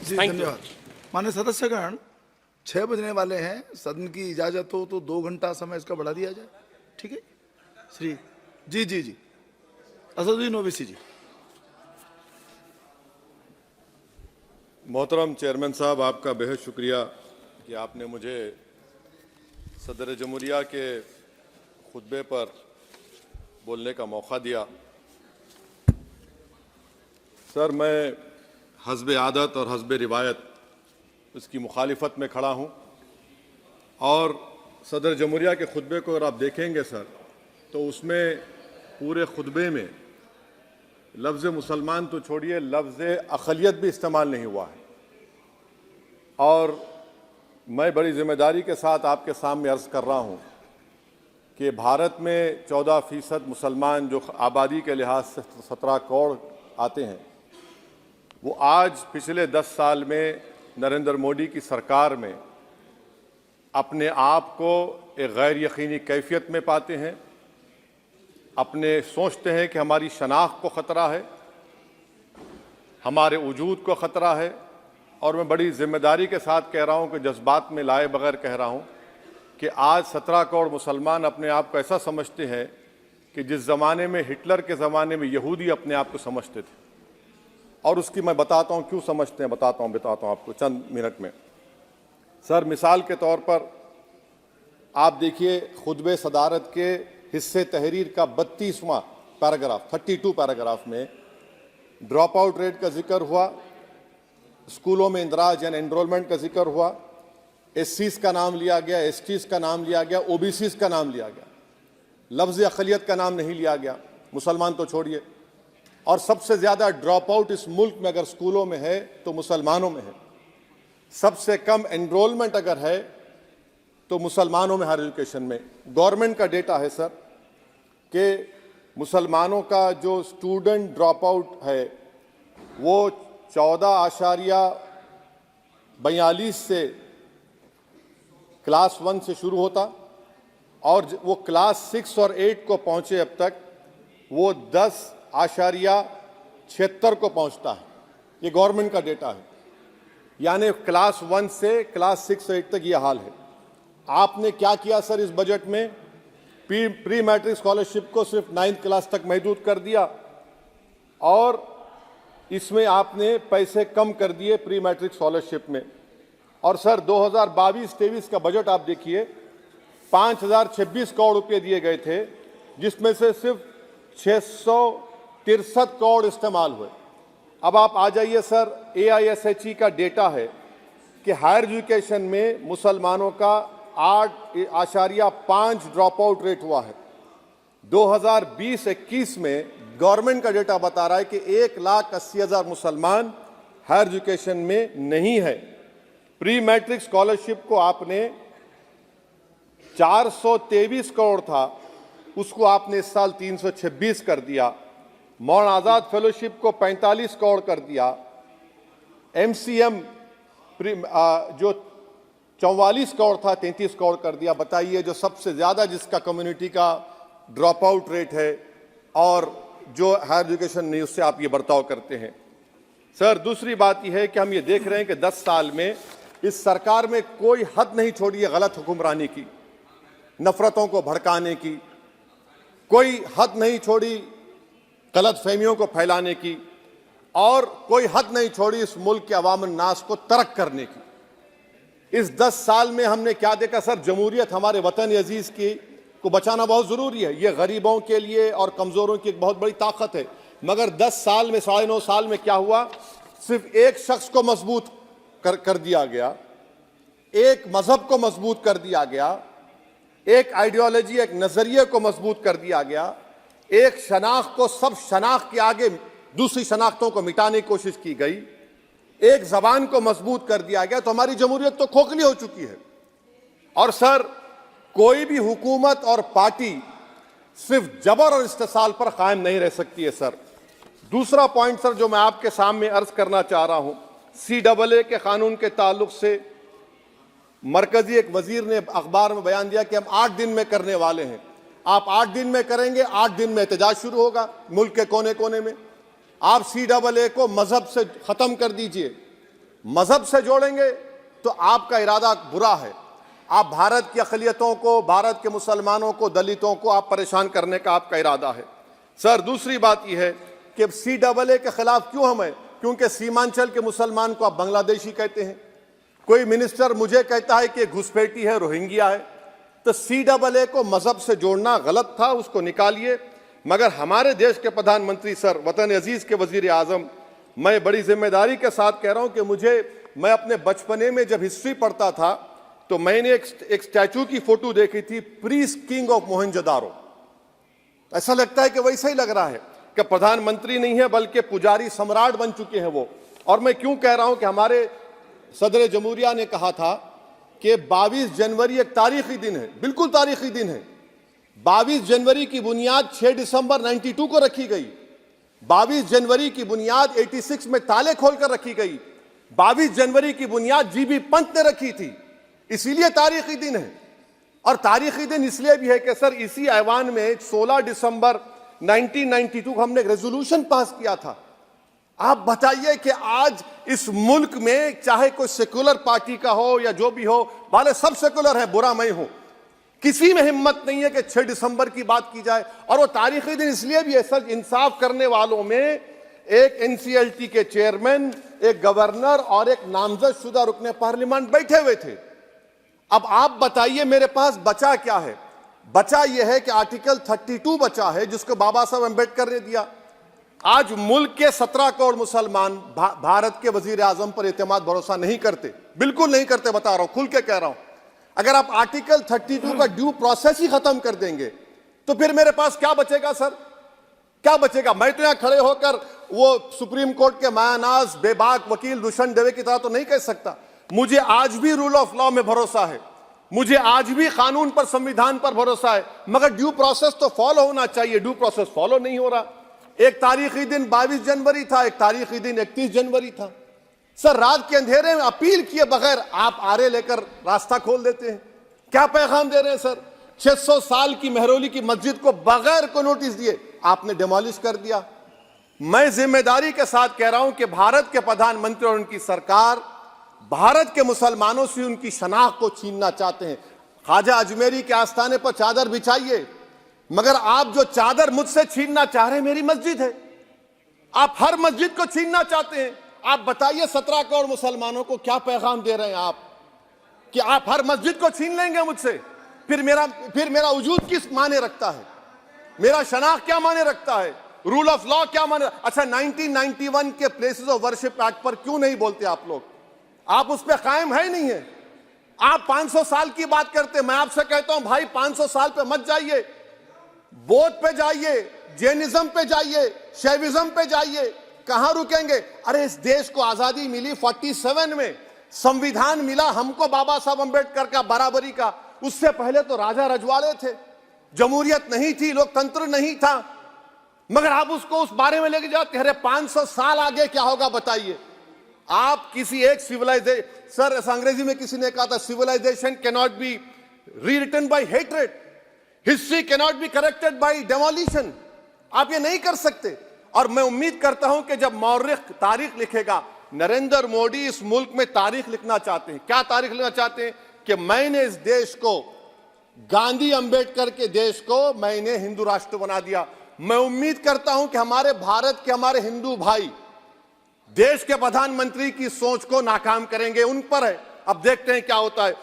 जी धन्यवाद। माननीय सदस्यगण, 6 बजने वाले हैं। सदन की इजाजत हो तो 2 घंटा समय इसका बढ़ा दिया जाए। ठीक है श्री जी असदुद्दीन ओवैसी जी। मोहतरम चेयरमैन साहब, आपका बेहद शुक्रिया कि आपने मुझे सदर जमहूरिया के खुतबे पर बोलने का मौका दिया। सर, मैं हस्ब आदत और हस्ब रिवायत इसकी मुखालिफत में खड़ा हूँ और सदर जमहूरिया के खुतबे को अगर आप देखेंगे सर, तो उसमें पूरे खुतबे में लफ्ज़ मुसलमान तो छोड़िए, लफ्ज़ अक़लियत भी इस्तेमाल नहीं हुआ है। और मैं बड़ी ज़िम्मेदारी के साथ आपके सामने अर्ज़ कर रहा हूँ कि भारत में 14% मुसलमान जो आबादी के लिहाज से 17 करोड़ आते हैं, वो आज पिछले 10 साल में नरेंद्र मोदी की सरकार में अपने आप को एक गैर यकीनी कैफियत में पाते हैं। अपने सोचते हैं कि हमारी शनाख्त को ख़तरा है, हमारे वजूद को ख़तरा है। और मैं बड़ी ज़िम्मेदारी के साथ कह रहा हूँ कि जज्बात में लाए बगैर कह रहा हूँ कि आज 17 करोड़ मुसलमान अपने आप को ऐसा समझते हैं कि जिस ज़माने में हिटलर के ज़माने में यहूदी अपने आप को समझते थे। और उसकी मैं बताता हूँ क्यों समझते हैं, बताता हूँ आपको चंद मिनट में। सर, मिसाल के तौर पर आप देखिए, खुतबे सदारत के हिस्से तहरीर का 32वां पैराग्राफ 32 पैराग्राफ में ड्रॉप आउट रेट का जिक्र हुआ, स्कूलों में इंदराज यानी एनरोलमेंट का जिक्र हुआ, एससीज का नाम लिया गया, एसटीज का नाम लिया गया, ओबीसीज का नाम लिया गया, लफ्ज़ अक़लियत का नाम नहीं लिया गया, मुसलमान तो छोड़िए। और सबसे ज़्यादा ड्रॉप आउट इस मुल्क में अगर स्कूलों में है तो मुसलमानों में है। सबसे कम एनरोलमेंट अगर है तो मुसलमानों में हायर एजुकेशन में। गवर्नमेंट का डेटा है सर कि मुसलमानों का जो स्टूडेंट ड्रॉप आउट है वो 14.42 से क्लास 1 से शुरू होता और वो क्लास 6 और 8 को पहुंचे अब तक वो 10.76 को पहुंचता है। ये गवर्नमेंट का डेटा है, यानी क्लास 1 से क्लास 6 से 8 तक ये हाल है। आपने क्या किया सर इस बजट में? प्री मैट्रिक स्कॉलरशिप को सिर्फ 9th क्लास तक महदूद कर दिया और इसमें आपने पैसे कम कर दिए प्री मैट्रिक स्कॉलरशिप में। और सर 2022-23 का बजट आप देखिए, 5026 करोड़ रुपए दिए गए थे, जिसमें से सिर्फ 663 करोड़ इस्तेमाल हुए। अब आप आ जाइए सर, AISHE का डेटा है कि हायर एजुकेशन में मुसलमानों का 8.5 ड्रॉप आउट रेट हुआ है। 2020-21 में गवर्नमेंट का डेटा बता रहा है कि 1,80,000 मुसलमान हायर एजुकेशन में नहीं है। प्री मैट्रिक स्कॉलरशिप को आपने 423 करोड़ था, उसको आपने इस साल 326 कर दिया। मौलाना आज़ाद फेलोशिप को 45 करोड़ कर दिया। MCM जो 44 करोड़ था 33 करोड़ कर दिया। बताइए, जो सबसे ज़्यादा जिसका कम्युनिटी का ड्रॉप आउट रेट है और जो हायर एजुकेशन नहीं, उससे आप ये बर्ताव करते हैं। सर, दूसरी बात यह है कि हम ये देख रहे हैं कि 10 साल में इस सरकार में कोई हद नहीं छोड़ी है गलत हुक्मरानी की, नफरतों को भड़काने की, कोई हद नहीं छोड़ी गलत फहमियों को फैलाने की, और कोई हद नहीं छोड़ी इस मुल्क के अवाम नास को तर्क करने की। इस 10 साल में हमने क्या देखा सर? जमहूरियत हमारे वतन अजीज की को बचाना बहुत ज़रूरी है। ये गरीबों के लिए और कमज़ोरों की एक बहुत बड़ी ताकत है। मगर 10 साल में 9.5 साल में क्या हुआ? सिर्फ एक शख्स को मजबूत कर दिया गया, एक मजहब को मजबूत कर दिया गया, एक आइडियोलॉजी, एक नज़रिए को मजबूत कर दिया गया, एक शनाख्त को सब शनाख्त के आगे दूसरी शनाख्तों को मिटाने की कोशिश की गई, एक ज़बान को मजबूत कर दिया गया। तो हमारी जमहूरियत तो खोखली हो चुकी है। और सर, कोई भी हुकूमत और पार्टी सिर्फ जबर और इस्तेसाल पर कायम नहीं रह सकती है सर। दूसरा पॉइंट सर जो मैं आपके सामने अर्ज करना चाह रहा हूं, CAA के कानून के ताल्लुक से मरकजी एक वजीर ने अखबार में बयान दिया कि हम 8 दिन में करने वाले हैं। आप 8 दिन में करेंगे, 8 दिन में एहतजाज शुरू होगा मुल्क के कोने कोने में। आप CAA को मजहब से खत्म कर दीजिए, मजहब से जोड़ेंगे तो आपका इरादा बुरा है। आप भारत की अक़लियतों को, भारत के मुसलमानों को, दलितों को आप परेशान करने का आपका इरादा है। सर, दूसरी बात यह है कि CAA के खिलाफ क्यों हम हैं? क्योंकि सीमांचल के मुसलमान को आप बांग्लादेशी कहते हैं। कोई मिनिस्टर मुझे कहता है कि घुसपैठी है, रोहिंग्या है। तो CAA को मजहब से जोड़ना गलत था, उसको निकालिए। मगर हमारे देश के प्रधानमंत्री सर, वतन अजीज के वजीर आजम, मैं बड़ी जिम्मेदारी के साथ कह रहा हूं कि मैं अपने बचपने में जब हिस्ट्री पढ़ता था तो मैंने एक स्टैचू की फोटो देखी थी, प्रीस्ट किंग ऑफ मोहनजोदारो। ऐसा लगता है कि वैसा ही लग रहा है कि प्रधानमंत्री नहीं है बल्कि पुजारी सम्राट बन चुके हैं वो। और मैं क्यों कह रहा हूं कि हमारे सदर जमहूरिया ने कहा था कि 22 जनवरी एक तारीखी दिन है, बिल्कुल तारीखी दिन है। 22 जनवरी की बुनियाद 6 दिसंबर 92 को रखी गई। 22 जनवरी की बुनियाद 86 में ताले खोलकर रखी गई। 22 जनवरी की बुनियाद GB पंत ने रखी थी, इसीलिए तारीखी दिन है। और तारीखी दिन इसलिए भी है कि सर, इसी ऐवान में 16 दिसंबर 1992 को हमने एक रेजोल्यूशन पास किया था। आप बताइए कि आज इस मुल्क में चाहे कोई सेकुलर पार्टी का हो या जो भी हो, वाले सब सेकुलर है, बुरा मैं हूं, किसी में हिम्मत नहीं है कि 6 दिसंबर की बात की जाए। और वो तारीखी दिन इसलिए भी है सर, इंसाफ करने वालों में एक NCLT के चेयरमैन, एक गवर्नर और एक नामजदशुदा रुकने पार्लियामेंट बैठे हुए थे। अब आप बताइए मेरे पास बचा क्या है? बचा यह है कि आर्टिकल 32 बचा है, जिसको बाबा साहब अम्बेडकर ने दिया। आज मुल्क के 17 करोड़ मुसलमान भारत के वजीर आजम पर एतमाद भरोसा नहीं करते, बिल्कुल नहीं करते, बता रहा हूं, खुल के कह रहा हूं। अगर आप आर्टिकल 32 का ड्यू प्रोसेस ही खत्म कर देंगे तो फिर मेरे पास क्या बचेगा सर? क्या बचेगा? मैं तो यहां खड़े होकर वो सुप्रीम कोर्ट के मायानाज बेबाक वकील दुष्यंत दवे की तरह तो नहीं कह सकता। मुझे आज भी रूल ऑफ लॉ में भरोसा है, मुझे आज भी कानून पर, संविधान पर भरोसा है, मगर ड्यू प्रोसेस तो फॉलो होना चाहिए। ड्यू प्रोसेस फॉलो नहीं हो रहा। एक तारीखी दिन 22 जनवरी था, एक तारीखी दिन 31 जनवरी था। सर, रात के अंधेरे में अपील किए बगैर आप आरे लेकर रास्ता खोल देते हैं। क्या पैगाम दे रहे हैं सर? 600 साल की मेहरौली की मस्जिद को बगैर को नोटिस दिए आपने डिमोलिश कर दिया। मैं जिम्मेदारी के साथ कह रहा हूं कि भारत के प्रधानमंत्री और उनकी सरकार भारत के मुसलमानों से उनकी शनाख्त को छीनना चाहते हैं। ख्वाजा अजमेरी के आस्थाने पर चादर बिछाइए, मगर आप जो चादर मुझसे छीनना चाह रहे हैं, मेरी मस्जिद है, आप हर मस्जिद को छीनना चाहते हैं। आप बताइए 17 करोड़ मुसलमानों को क्या पैगाम दे रहे हैं आप कि आप हर मस्जिद को छीन लेंगे मुझसे? फिर मेरा वजूद किस माने रखता है? मेरा शनाख्त क्या माने रखता है? रूल ऑफ लॉ क्या माने? अच्छा, 1991 के प्लेसेस ऑफ वर्शिप एक्ट पर क्यों नहीं बोलते आप लोग? आप उस पर कायम है नहीं है। आप 500 साल की बात करते। मैं आपसे कहता हूं भाई, 500 साल पे मत जाइए, बौद्ध पे जाइए, जैनिज्म पे जाइए, शैविज्म पे जाइए, कहां रुकेंगे? अरे इस देश को आजादी मिली 47 में, संविधान मिला हमको बाबा साहब अम्बेडकर का, बराबरी का। उससे पहले तो राजा रजवाड़े थे, जमहूरियत नहीं थी, लोकतंत्र नहीं था, मगर आप उसको उस बारे में लेके जाते हैं। अरे 500 साल आगे क्या होगा बताइए? आप किसी एक सिविलाइजेशन, सर अंग्रेजी में किसी ने कहा था, civilisation can not be rewritten by hatred, history can not be corrected by demolition. आप ये नहीं कर सकते। और मैं उम्मीद करता हूं कि जब मौर्रिख तारीख लिखेगा, नरेंद्र मोदी इस मुल्क में तारीख लिखना चाहते हैं। क्या तारीख लिखना चाहते हैं? कि मैंने इस देश को, गांधी अंबेडकर के देश को मैंने हिंदू राष्ट्र बना दिया। मैं उम्मीद करता हूं कि हमारे भारत के, हमारे हिंदू भाई देश के प्रधानमंत्री की सोच को नाकाम करेंगे। उन पर है, अब देखते हैं क्या होता है।